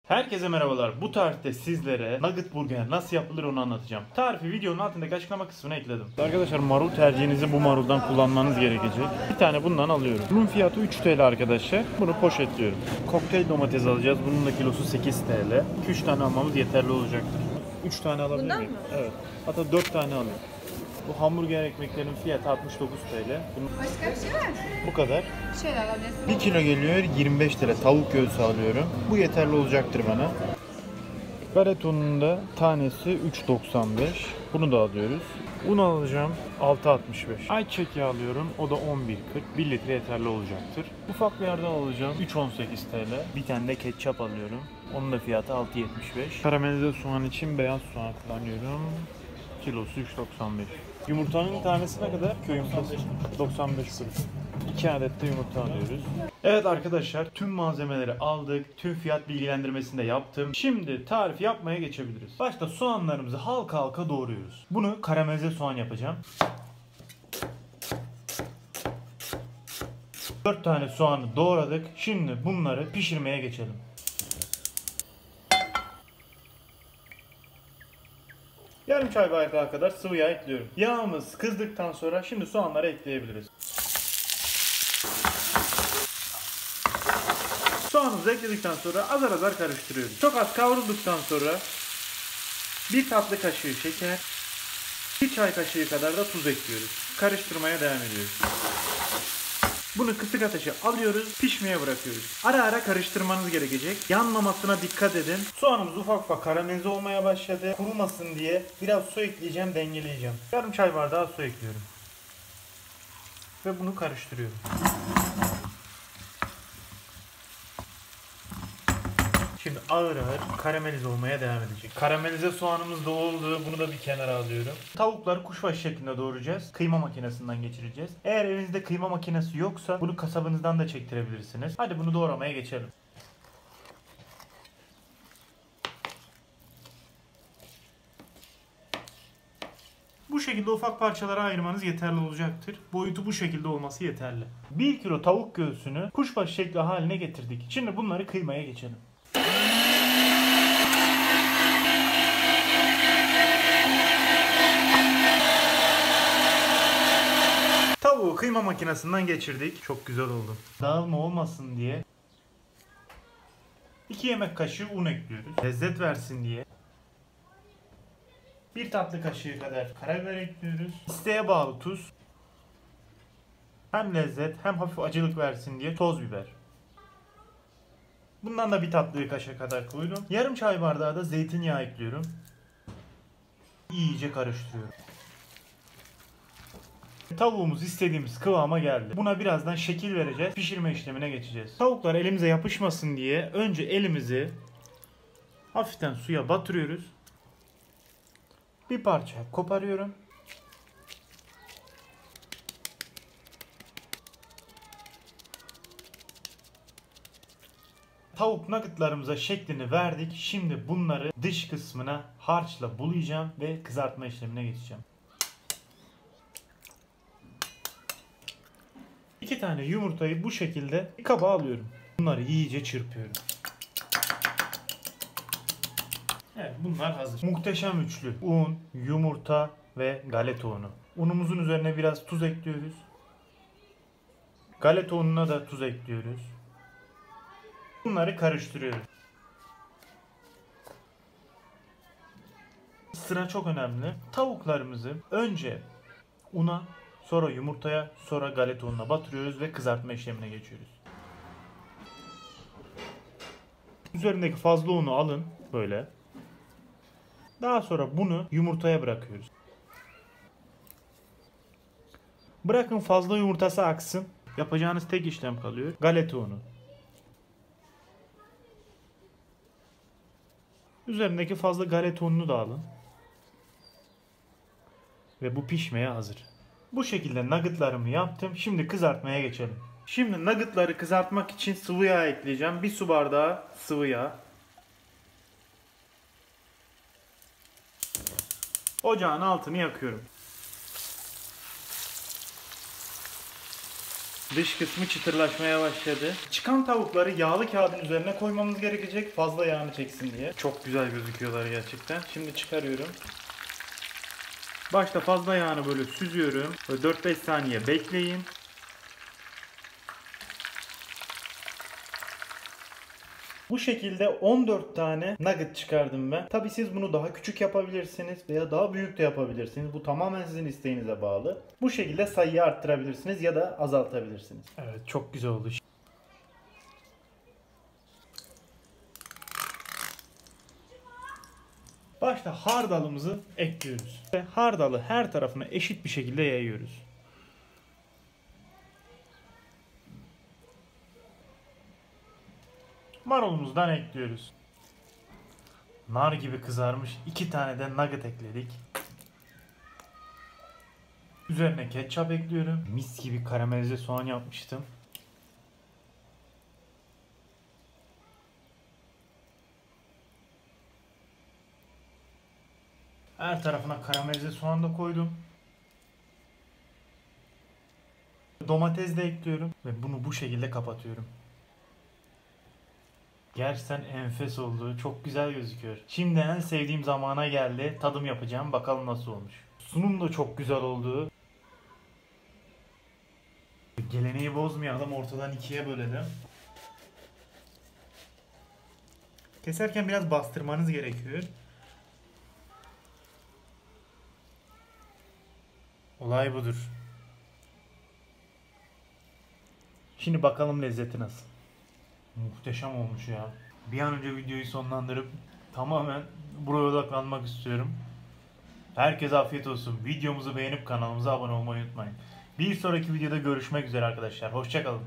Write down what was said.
Herkese merhabalar. Bu tarifte sizlere nugget burger nasıl yapılır onu anlatacağım. Tarifi videonun altındaki açıklama kısmına ekledim. Arkadaşlar marul tercihinizi bu maruldan kullanmanız gerekecek. Bir tane bundan alıyorum. Bunun fiyatı 3 TL arkadaşlar. Bunu poşetliyorum. Kokteyl domates alacağız. Bunun da kilosu 8 TL. 2-3 tane almamız yeterli olacaktır. 3 tane alabilir Bundan miyim? mı? Evet. Hatta 4 tane alıyorum. Bu hamburger ekmeklerin fiyatı 69 TL. Başka bir şey var mı? Bu kadar. Şöyle alabilirsin. 1 kilo geliyor 25 TL. Tavuk göğsü alıyorum. Bu yeterli olacaktır bana. Galetonun da tanesi 3.95. Bunu da alıyoruz. Un alacağım 6.65. Ayçiçek yağı alıyorum. O da 11.40. 1 litre yeterli olacaktır. Ufak bir yerden alacağım 3.18 TL. Bir tane de ketçap alıyorum. Onun da fiyatı 6.75. Karamelize soğan için beyaz soğan kullanıyorum. Kilosu 3.95. Yumurtanın tanesi ne kadar? Köy yumurtası 95 kuruş. 2 adet de yumurta alıyoruz. Evet arkadaşlar, tüm malzemeleri aldık. Tüm fiyat bilgilendirmesini de yaptım. Şimdi tarifi yapmaya geçebiliriz. Başta soğanlarımızı halka halka doğruyoruz. Bunu karamelize soğan yapacağım. 4 tane soğanı doğradık. Şimdi bunları pişirmeye geçelim. Yarım çay bardağı kadar sıvı yağ ekliyorum. Yağımız kızdıktan sonra şimdi soğanları ekleyebiliriz. Soğanımızı ekledikten sonra azar azar karıştırıyoruz. Çok az kavrulduktan sonra 1 tatlı kaşığı şeker, 1 çay kaşığı kadar da tuz ekliyoruz. Karıştırmaya devam ediyoruz. Bunu kısık ateşe alıyoruz, pişmeye bırakıyoruz. Ara ara karıştırmanız gerekecek. Yanmamasına dikkat edin. Soğanımız ufak ufak karamelize olmaya başladı. Kurumasın diye biraz su ekleyeceğim, dengeleyeceğim. Yarım çay bardağı su ekliyorum. Ve bunu karıştırıyorum. Şimdi ağır ağır karamelize olmaya devam edecek. Karamelize soğanımız da oldu. Bunu da bir kenara alıyorum. Tavukları kuşbaşı şeklinde doğrayacağız. Kıyma makinesinden geçireceğiz. Eğer evinizde kıyma makinesi yoksa bunu kasabınızdan da çektirebilirsiniz. Hadi bunu doğramaya geçelim. Bu şekilde ufak parçalara ayırmanız yeterli olacaktır. Boyutu bu şekilde olması yeterli. 1 kilo tavuk göğsünü kuşbaşı şekli haline getirdik. Şimdi bunları kıymaya geçelim. Tavuğu kıyma makinesinden geçirdik. Çok güzel oldu. Dağılma olmasın diye 2 yemek kaşığı un ekliyoruz. Lezzet versin diye 1 tatlı kaşığı kadar karabiber ekliyoruz. İsteğe bağlı tuz. Hem lezzet hem hafif acılık versin diye toz biber. Bundan da 1 tatlı kaşığı kadar koydum. Yarım çay bardağı da zeytinyağı ekliyorum. İyice karıştırıyorum. Tavuğumuz istediğimiz kıvama geldi. Buna birazdan şekil vereceğiz. Pişirme işlemine geçeceğiz. Tavuklar elimize yapışmasın diye önce elimizi hafiften suya batırıyoruz. Bir parça koparıyorum. Tavuk nuggetlarımıza şeklini verdik. Şimdi bunları dış kısmına harçla bulayacağım ve kızartma işlemine geçeceğim. 2 tane yumurtayı bu şekilde bir kaba alıyorum. Bunları iyice çırpıyorum. Evet, bunlar hazır. Muhteşem üçlü. Un, yumurta ve galeta unu. Unumuzun üzerine biraz tuz ekliyoruz. Galeta ununa da tuz ekliyoruz. Bunları karıştırıyoruz. Sıra çok önemli. Tavuklarımızı önce una, sonra yumurtaya, sonra galeta ununa batırıyoruz ve kızartma işlemine geçiyoruz. Üzerindeki fazla unu alın böyle. Daha sonra bunu yumurtaya bırakıyoruz. Bırakın fazla yumurtası aksın. Yapacağınız tek işlem kalıyor. Galeta unu. Üzerindeki fazla galeta ununu da alın. Ve bu pişmeye hazır. Bu şekilde nuggetlarımı yaptım. Şimdi kızartmaya geçelim. Şimdi nuggetları kızartmak için sıvı yağ ekleyeceğim. 1 su bardağı sıvı yağ. Ocağın altını yakıyorum. Dış kısmı çıtırlaşmaya başladı. Çıkan tavukları yağlı kağıdın üzerine koymamız gerekecek. Fazla yağını çeksin diye. Çok güzel gözüküyorlar gerçekten. Şimdi çıkarıyorum. Başta fazla yağını böyle süzüyorum. Böyle 4-5 saniye bekleyin. Bu şekilde 14 tane nugget çıkardım ben. Tabi siz bunu daha küçük yapabilirsiniz veya daha büyük de yapabilirsiniz. Bu tamamen sizin isteğinize bağlı. Bu şekilde sayıyı arttırabilirsiniz ya da azaltabilirsiniz. Evet, çok güzel oldu. Başta hardalımızı ekliyoruz. Ve hardalı her tarafına eşit bir şekilde yayıyoruz. Marulumuzdan ekliyoruz. Nar gibi kızarmış 2 tane de nugget ekledik. Üzerine ketçap ekliyorum. Mis gibi karamelize soğan yapmıştım. Her tarafına karamelize soğan da koydum. Domates de ekliyorum ve bunu bu şekilde kapatıyorum. Gerçekten enfes oldu. Çok güzel gözüküyor. Şimdi en sevdiğim zamana geldi. Tadım yapacağım. Bakalım nasıl olmuş. Sunum da çok güzel oldu. Geleneği bozmayalım. Ortadan ikiye bölelim. Keserken biraz bastırmanız gerekiyor. Olay budur. Şimdi bakalım lezzeti nasıl. Muhteşem olmuş ya. Bir an önce videoyu sonlandırıp tamamen buraya odaklanmak istiyorum. Herkese afiyet olsun. Videomuzu beğenip kanalımıza abone olmayı unutmayın. Bir sonraki videoda görüşmek üzere arkadaşlar. Hoşça kalın.